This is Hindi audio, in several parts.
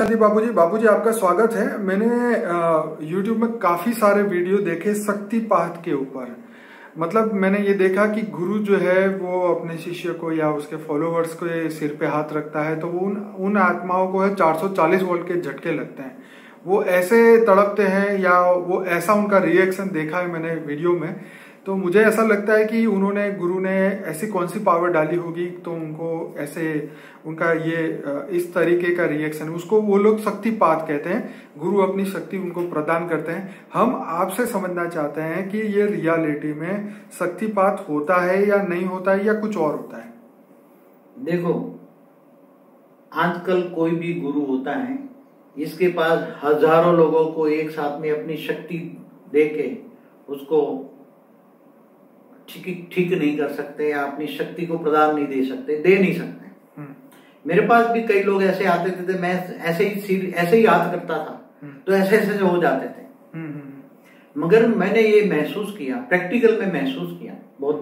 छाती बाबूजी आपका स्वागत है। मैंने YouTube में काफी सारे वीडियो देखे शक्तिपात के ऊपर। मतलब मैंने ये देखा कि गुरु जो है वो अपने शिष्य को या उसके फॉलोअर्स के सिर पे हाथ रखता है तो वो उन आत्माओं को है 440 वोल्ट के झटके लगते हैं, वो ऐसे तड़पते हैं या वो ऐसा उनका रिएक्शन देखा है मैंने वीडियो में। तो मुझे ऐसा लगता है कि गुरु ने ऐसी कौन सी पावर डाली होगी तो उनको ऐसे उनका ये इस तरीके का रिएक्शन, उसको वो लोग शक्तिपात कहते हैं। गुरु अपनी शक्ति उनको प्रदान करते हैं। हम आपसे समझना चाहते हैं कि ये रियलिटी में शक्तिपात होता है या नहीं होता है या कुछ और होता है। देखो, आजकल कोई भी गुरु होता है, इसके पास हजारों लोगों को एक साथ में अपनी शक्ति देके उसको ठीक नहीं कर सकते या अपनी शक्ति को प्रदान नहीं दे नहीं सकते। मेरे पास भी कई लोग ऐसे आते थे, मैं ऐसे ही याद करता था तो ऐसे हो जाते थे। मगर मैंने ये महसूस किया, प्रैक्टिकल में महसूस किया, बहुत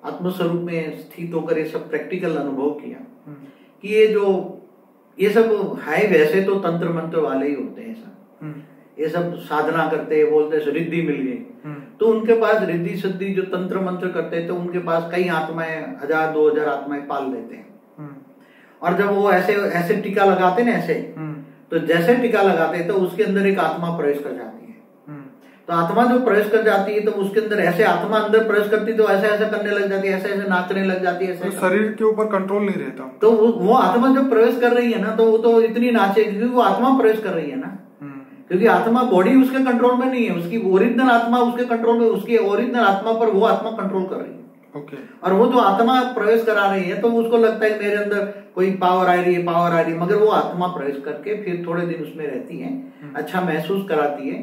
आत्मस्वरूप में स्थित होकर ये सब प्रैक्टिकल अनुभव किया कि ये सब है वैसे तो तंत्र मंत्र वाले ही होते हैं सब। ये सब साधना करते बोलते रिद्धि मिल गई, तो उनके पास रिद्धि सिद्धि जो तंत्र मंत्र करते थे उनके पास कई आत्माएं 1000-2000 आत्माएं पाल लेते हैं। और जब वो ऐसे टीका लगाते ना ऐसे, तो जैसे टीका लगाते तो उसके अंदर एक आत्मा प्रवेश कर जाती है। तो आत्मा जो प्रवेश कर जाती है तो उसके अंदर ऐसे आत्मा अंदर प्रवेश करती तो ऐसे करने लग जाती है, ऐसे नाचने लग जाती है, ऐसे शरीर के ऊपर कंट्रोल नहीं रहता। तो वो आत्मा जब प्रवेश कर रही है ना तो वो तो इतनी नाचेगी क्योंकि वो आत्मा प्रवेश कर रही है ना, क्योंकि आत्मा बॉडी उसके कंट्रोल में नहीं है, उसकी ओरिजिनल आत्मा उसके कंट्रोल में, उसकी ओरिजिनल आत्मा पर वो आत्मा कंट्रोल कर रही है। और वो जो आत्मा प्रवेश करा रही है तो उसको लगता है मेरे अंदर कोई पावर आ रही है, मगर वो आत्मा प्रवेश करके फिर थोड़े दिन उसमें रहती है, अच्छा महसूस कराती है,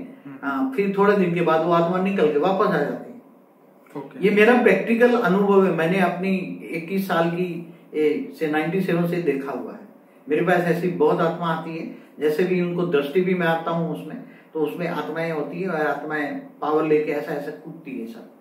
फिर थोड़े दिन के बाद वो आत्मा निकल के वापस आ जाती है। ये मेरा प्रैक्टिकल अनुभव है, मैंने अपनी 21 साल की से 97 से देखा हुआ है। मेरे पास ऐसी बहुत आत्मा आती है, जैसे भी उनको दृष्टि भी मैं आता हूँ उसमें, तो उसमें आत्माएं होती है और आत्माएं पावर लेके ऐसा कूदती है सब।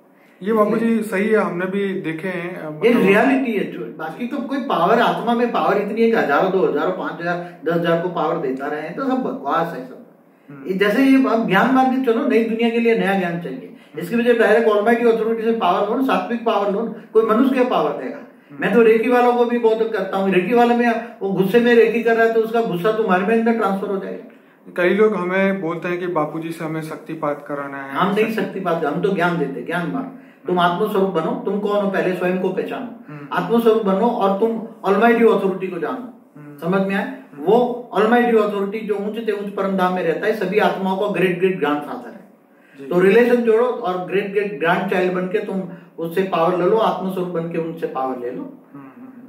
ये बाबूजी सही है, हमने भी देखे हैं, ये रियलिटी है। बाकी तो कोई पावर, आत्मा में पावर इतनी है कि 1000, 2000, 5000, 10,000 को पावर देता रहे तो सब बकवास है सब। जैसे ये ज्ञान मान के चलो, नई दुनिया के लिए नया ज्ञान चाहिए, इसके वजह डायरेक्ट ऑलमाइटी अथॉरिटी से पावर लो, सात्विक पावर लो, कोई मनुष्य क्या पावर देगा। मैं तो रेकी वालों को भी बहुत करता हूँ, रेकी वाले में वो गुस्से में रेकी कर रहा है तो उसका गुस्सा तुम्हारे में अंदर ट्रांसफर हो जाएगा। कई लोग हमें बोलते हैं कि बापूजी से हमें शक्तिपात कराना है। हम नहीं शक्तिपात, हम तो ज्ञान देते, ज्ञान मार्ग। तुम आत्मस्वरूप बनो, तुम कौन हो पहले स्वयं को पहचानो, आत्मस्वरूप बनो और तुम ऑलमाइटी अथॉरिटी को जानो। समझ में आए? वो ऑलमाइटी अथॉरिटी जो ऊंच परम धाम में रहता है, सभी आत्माओं का ग्रेट ग्रैंडफादर है। तो रिलेशन जोड़ो और ग्रेट ग्रैंड चाइल्ड बन के तुम उससे पावर ले लो, आत्मस्वरूप बन के उनसे पावर ले लो।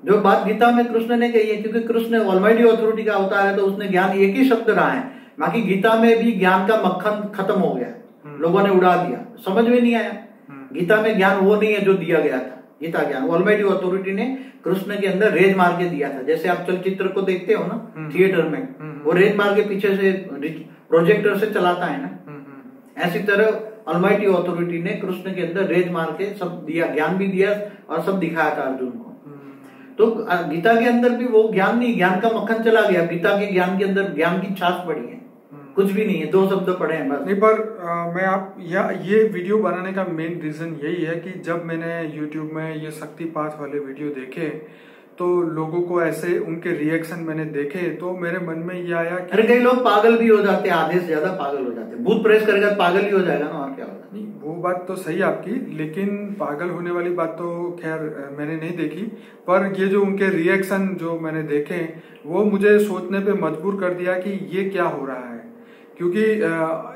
जो बात गीता में कृष्ण ने कही है, क्योंकि कृष्ण ऑलमाइटी अथॉरिटी का अवतार है तो उसने ज्ञान एक ही शब्द रहा है, बाकी गीता में भी ज्ञान का मक्खन खत्म हो गया, लोगों ने उड़ा दिया, समझ में नहीं आया। गीता में ज्ञान वो नहीं है जो दिया गया था। गीता ज्ञान ऑलमाइटी अथॉरिटी ने कृष्ण के अंदर रेज मार के दिया था। जैसे आप चलचित्र को देखते हो ना थिएटर में, वो रेज मार के पीछे से प्रोजेक्टर से चलाता है ना, ऐसी तरह ऑलमाइटी अथॉरिटी ने कृष्ण के अंदर रेज मार के सब दिया, ज्ञान भी दिया और सब दिखाया था अर्जुन को। तो गीता के अंदर भी वो ज्ञान नहीं, ज्ञान का मक्खन चला गया। गीता के ज्ञान के अंदर ज्ञान की छाछ पड़ी है, कुछ भी नहीं है, 2 शब्द पढ़े हैं बस। नहीं, पर मैं ये वीडियो बनाने का मेन रीजन यही है कि जब मैंने YouTube में ये शक्तिपात वाले वीडियो देखे तो लोगों को ऐसे उनके रिएक्शन मैंने देखे तो मेरे मन में ये आया कि अरे कई लोग पागल भी हो जाते हैं, आधे से ज्यादा पागल हो जाते हैं। भूत प्रेस करेगा पागल ही हो जाएगा ना, और क्या होगा। नहीं, वो बात तो सही आपकी, लेकिन पागल होने वाली बात तो खैर मैंने नहीं देखी, पर ये जो उनके रिएक्शन जो मैंने देखे वो मुझे सोचने पे मजबूर कर दिया कि ये क्या हो रहा है। क्योंकि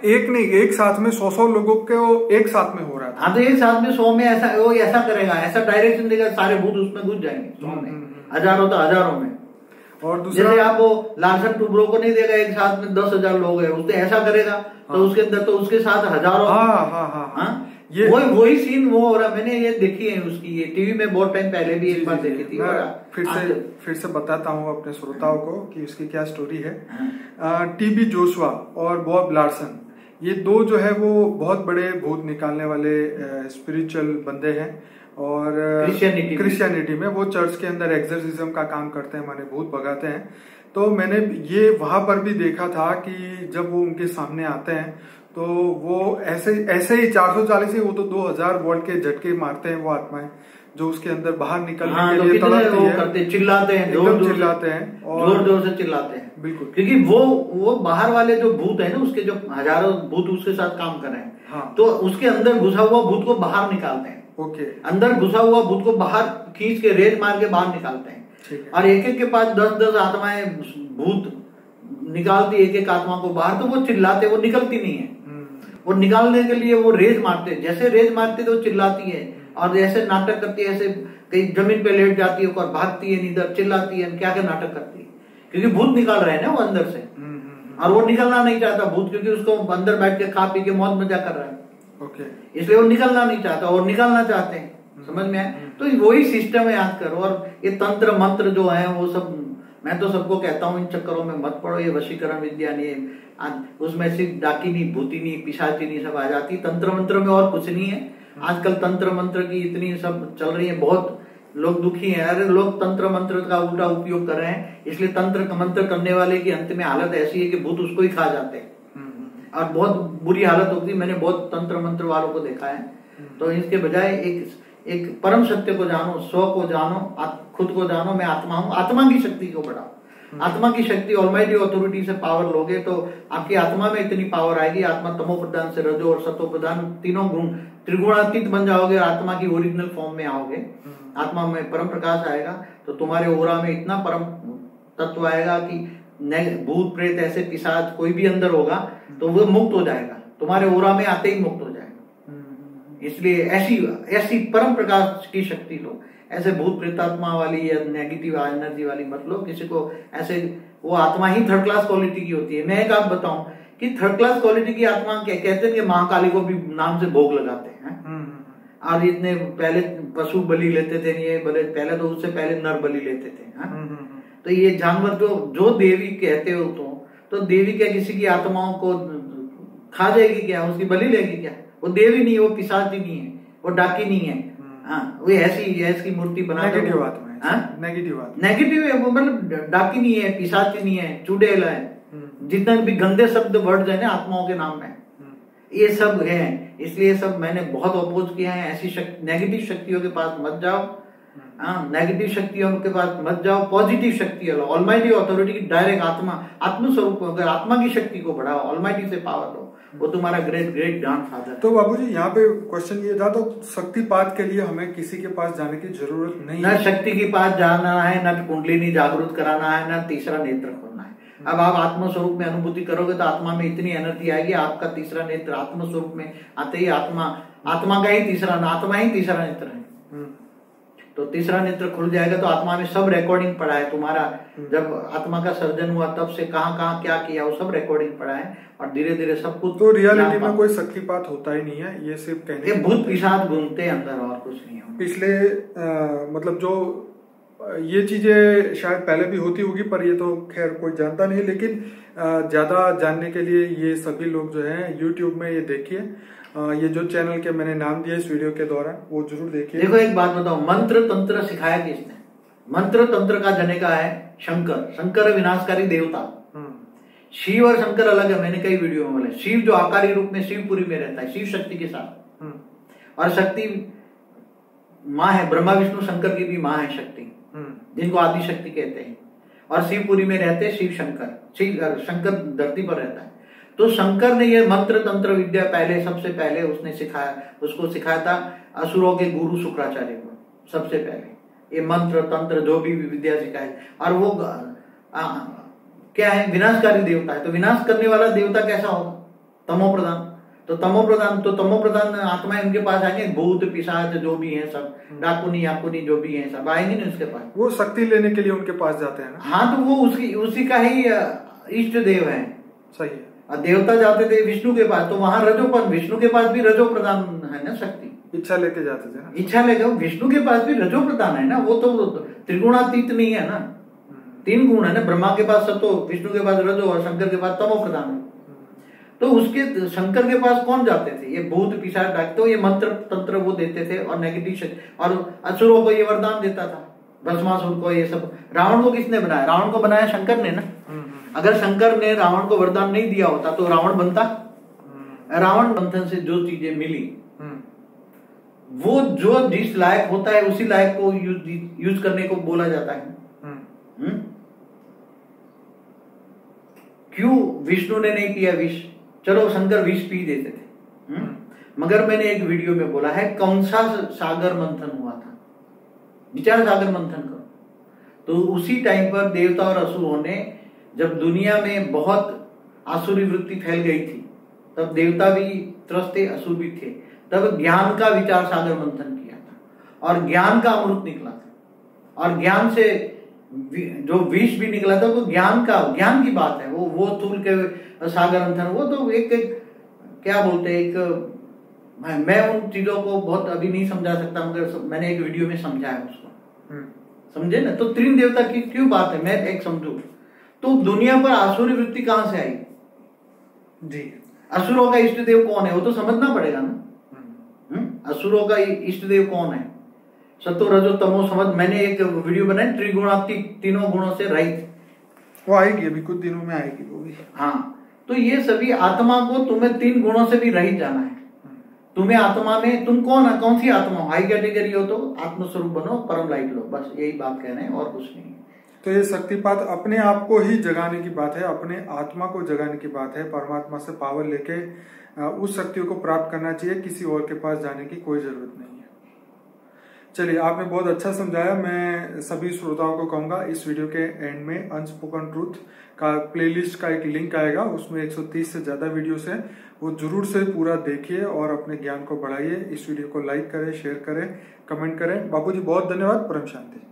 एक नहीं, एक साथ में 100 लोगों को एक साथ में हो रहा था। हाँ, तो एक साथ में 100 में ऐसा करेगा, ऐसा डायरेक्शन देगा, सारे भूत उसमें घुस जाएंगे 100 में, हजारों में। और दूसरा, जैसे आप वो लार्सन टूब्रो को नहीं देगा एक साथ में 10,000 लोग है, उसने ऐसा करेगा तो उसके अंदर तो उसके साथ हजारों। हाँ, ये वही सीन वो हो रहा। मैंने ये देखी है उसकी, ये टीवी में बहुत टाइम पहले भी एक बार देखी थी। फिर से बताता हूँ अपने श्रोताओं को कि उसकी क्या स्टोरी है। टीबी जोशुआ और बॉब लार्सन, ये 2 जो है वो बहुत बड़े भूत निकालने वाले स्पिरिचुअल बंदे हैं और क्रिश्चियनिटी में वो चर्च के अंदर एक्सर्सिज्म का काम करते हैं, माने भूत भगाते हैं। तो मैंने ये वहां पर भी देखा था कि जब वो उनके सामने आते हैं तो वो ऐसे ऐसे ही 440 ही, वो तो 2000 वोल्ट के झटके मारते हैं वो आत्माएं जो उसके अंदर बाहर निकलने के लिए तड़पती है, करते चिल्लाते हैं, एकदम चिल्लाते हैं और जोर जोर से चिल्लाते हैं। बिल्कुल, क्योंकि वो बाहर वाले जो भूत है ना, उसके जो हजारों भूत उसके साथ काम कर रहे हैं, हाँ, तो उसके अंदर घुसा हुआ भूत को बाहर निकालते हैं। ओके, अंदर घुसा हुआ भूत को बाहर खींच के रेत मार के बाहर निकालते हैं। ठीक है। और एक एक के पास 10-10 आत्माएं भूत निकालती एक एक आत्मा को बाहर, तो वो चिल्लाते, वो निकलती नहीं है। वो निकालने के लिए वो रेज मारते, जैसे रेज मारते तो चिल्लाती है, और जैसे नाटक करती है, ऐसे कहीं जमीन पे लेट जाती है और भागती है, नींदर चिल्लाती है, क्या क्या नाटक करती है, क्योंकि भूत निकाल रहे हैं ना वो अंदर से। और वो निकलना नहीं चाहता भूत, क्योंकि उसको अंदर बैठ के खा पी के मौज मजा कर रहा है, ओके, इसलिए वो निकलना नहीं चाहता और निकलना चाहते हैं। समझ में आए? तो वही सिस्टम है, याद करो। और ये तंत्र मंत्र जो है वो सब, मैं तो सबको कहता हूँ इन चक्करों में मत पड़ो। ये वशीकरण विद्या नहीं है, उसमें सिर्फ डाकिनी भूतिनी पिशाचिनी सब आ जाती। तंत्र मंत्र में और कुछ नहीं है। आजकल तंत्र मंत्र की इतनी सब चल रही है, बहुत लोग दुखी हैं। अरे लोग तंत्र मंत्र का उल्टा उपयोग कर रहे हैं, इसलिए तंत्र मंत्र करने वाले की अंत में हालत ऐसी है कि भूत उसको ही खा जाते हैं और बहुत बुरी हालत होती है। मैंने बहुत तंत्र मंत्र वालों को देखा है। तो इसके बजाय एक परम सत्य को जानो, स्व को जानो, खुद को जानो, मैं आत्मा हूँ। आत्मा की शक्ति को बढ़ाओ। आत्मा की शक्ति ऑलमाइटी अथॉरिटी से पावर लोगे तो आपकी आत्मा में इतनी पावर आएगी। आत्मा तमो प्रधान से रजो और सतो प्रधान, तीनों गुण त्रिगुणातीत बन जाओगे, आत्मा की ओरिजिनल फॉर्म में आओगे। आत्मा में परम प्रकाश आएगा तो तुम्हारे ओरा में इतना परम तत्व आएगा कि भूत प्रेत ऐसे पिशाच कोई भी अंदर होगा तो वो मुक्त हो जाएगा, तुम्हारे ओरा में आते ही मुक्त हो जाएगा। इसलिए ऐसी परम प्रकाश की शक्ति लो। ऐसे भूत प्रेतात्मा वाली या नेगेटिव एनर्जी वाली मत लो किसी को। ऐसे वो आत्मा ही थर्ड क्लास क्वालिटी की होती है। मैं एक आप बताऊं कि थर्ड क्लास क्वालिटी की आत्मा कहते हैं कि महाकाली को भी नाम से भोग लगाते हैं। और इतने पहले पशु बलि लेते थे, ये पहले तो उससे पहले नर बलि लेते थे। तो ये जानवर जो देवी कहते हो तो देवी क्या किसी की आत्माओं को खा जाएगी क्या? उसकी बलि लेगी क्या? वो देवी नहीं है, वो पिशाच नहीं है, वो डाकी नहीं है। वो ऐसी मूर्ति बना नेगेटिव आत्मा है, नेगेटिव है वो, मतलब डाकी नहीं है, पिशाच नहीं है, चुड़ैल है। जितना भी गंदे शब्द वर्ड है ना आत्माओं के नाम में, ये सब है। इसलिए सब मैंने बहुत अपोज किया है। ऐसी नेगेटिव शक्तियों के पास मत जाओ। नेगेटिव शक्तियों के पास मत जाओ, पॉजिटिव शक्ति लो। ऑलमाइटी अथॉरिटी की डायरेक्ट आत्मस्वरूप, अगर आत्मा की शक्ति को बढ़ाओ, ऑलमाइटी से पावर लो, वो तुम्हारा ग्रेट ग्रैंड फादर। तो बाबूजी यहाँ पे क्वेश्चन ये था, तो शक्तिपात के लिए हमें किसी के पास जाने की जरूरत नहीं है? न शक्ति के पास जाना है, न कुंडलिनी जागृत कराना है, न तीसरा नेत्र खोलना है। अब आप आत्मस्वरूप में अनुभूति करोगे तो आत्मा में इतनी एनर्जी आएगी, आपका तीसरा नेत्र आत्मस्वरूप में आते ही आत्मा का ही तीसरा नेत्र है। तो तीसरा नेत्र खुल जाएगा तो आत्मा में सब रिकॉर्डिंग पड़ा है तुम्हारा। जब आत्मा का सर्जन हुआ तब से कहाँ क्या किया, वो सब रिकॉर्डिंग पड़ा है। और धीरे धीरे सब कुछ। तो रियलिटी में कोई शक्तिपात होता ही नहीं है, ये सिर्फ कहने, ये भूत पिशाच घूमते हैं अंदर और कुछ नहीं है। पिछले मतलब जो ये चीजें शायद पहले भी होती होगी, पर ये तो खैर कोई जानता नहीं। लेकिन ज्यादा जानने के लिए ये सभी लोग जो है यूट्यूब में ये देखिए, ये जो चैनल के मैंने नाम दिया इस वीडियो के दौरान, वो जरूर देखिए। देखो एक बात बताओ, मंत्र तंत्र सिखाया किसने? मंत्र तंत्र का जनेका है शंकर। शंकर विनाशकारी देवता। शिव और शंकर अलग है, मैंने कई वीडियो में बोले। शिव जो आकारी रूप में शिवपुरी में रहता है, शिव शक्ति के साथ, और शक्ति माँ है। ब्रह्मा विष्णु शंकर की भी माँ है शक्ति, जिनको आदि शक्ति कहते हैं। और शिवपुरी में रहते हैं शिव शंकर। शंकर धरती पर रहता है। तो शंकर ने ये मंत्र तंत्र विद्या सबसे पहले उसको सिखाया था असुरों के गुरु शुक्राचार्य को। सबसे पहले ये मंत्र तंत्र जो भी विद्या सिखाए। और वो क्या है? विनाशकारी देवता है। तो विनाश करने वाला देवता कैसा होगा? तमो प्रधान। तो तमो प्रधान आत्माएं उनके पास आएंगे। भूत पिशाच जो भी है सब, डाकुनी याकुनी जो भी है सब आएंगे ना उसके पास। वो शक्ति लेने के लिए उनके पास जाते हैं ना? हाँ, तो वो उसी का ही इष्ट देव है। सही है। देवता जाते थे विष्णु के पास, तो वहां रजोपन, विष्णु के पास भी रजो प्रधान है ना शक्ति। इच्छा लेके जाते थे ना? इच्छा लेके विष्णु के पास भी रजो प्रधान है ना। वो तो त्रिगुणातीत नहीं है ना, 3 गुण है ना। ब्रह्मा के पास सतो, विष्णु के पास रजो और शंकर के पास तमो प्रधान है। तो उसके शंकर के पास कौन जाते थे? ये भूत पिशाच डाकते। तो ये मंत्र तंत्र वो देते थे और नेगेटिव शक्ति, और असुरों को ये वरदान देता था भस्मासुर को, ये सब। रावण को किसने बनाया? रावण को बनाया शंकर ने ना। अगर शंकर ने रावण को वरदान नहीं दिया होता तो रावण बनता? रावण मंथन से जो चीजें मिली, वो जो जिस लायक होता है उसी लायक को यूज करने को बोला जाता है। क्यों विष्णु ने नहीं पिया विष? चलो शंकर विष पी देते थे, मगर मैंने एक वीडियो में बोला है कौन सा सागर मंथन हुआ था, विचार सागर मंथन करो। तो उसी टाइम पर देवता और असुरों ने, जब दुनिया में बहुत आसुरी वृत्ति फैल गई थी, तब देवता भी त्रस्त थे, असुर भी थे, तब ज्ञान का विचार सागर मंथन किया था और ज्ञान का अमृत निकला था। और ज्ञान से जो विष भी निकला था वो ज्ञान की बात है। वो थूल के सागर मंथन, वो तो एक क्या बोलते हैं, एक मैं उन चीजों को बहुत अभी नहीं समझा सकता, मगर मैंने एक वीडियो में समझा है उसको, समझे ना। तो तीन देवता की क्यों बात है, मैं एक समझू। तो दुनिया पर आसुरी वृत्ति कहां से आई जी? असुरों का इष्ट देव कौन है, वो तो समझना पड़ेगा ना। असुरों का इष्ट देव कौन है? सतो रजो तमो समझ। मैंने एक वीडियो बनाई त्रिगुणात्मक, तीनों गुणों से रहित, वो आएगी अभी कुछ दिनों में आएगी वो भी। हाँ, तो ये सभी आत्मा को तुम्हें तीन गुणों से भी रहित जाना है। तुम्हें आत्मा में, तुम कौन सी आत्मा हो? हाई कैटेगरी हो तो आत्मस्वरूप बनो, परम लाइट लो, बस यही बात कहना है और कुछ नहीं। तो ये शक्तिपात अपने आप को ही जगाने की बात है, अपने आत्मा को जगाने की बात है। परमात्मा से पावर लेके उस शक्तियों को प्राप्त करना चाहिए, किसी और के पास जाने की कोई जरूरत नहीं है। चलिए, आपने बहुत अच्छा समझाया। मैं सभी श्रोताओं को कहूंगा इस वीडियो के एंड में अनस्पोकन ट्रूथ का प्लेलिस्ट का एक लिंक आएगा, उसमें 130 से ज्यादा वीडियोस हैं, वो जरूर से पूरा देखिए और अपने ज्ञान को बढ़ाइए। इस वीडियो को लाइक करें, शेयर करें, कमेंट करें। बापूजी बहुत धन्यवाद। परम शांति।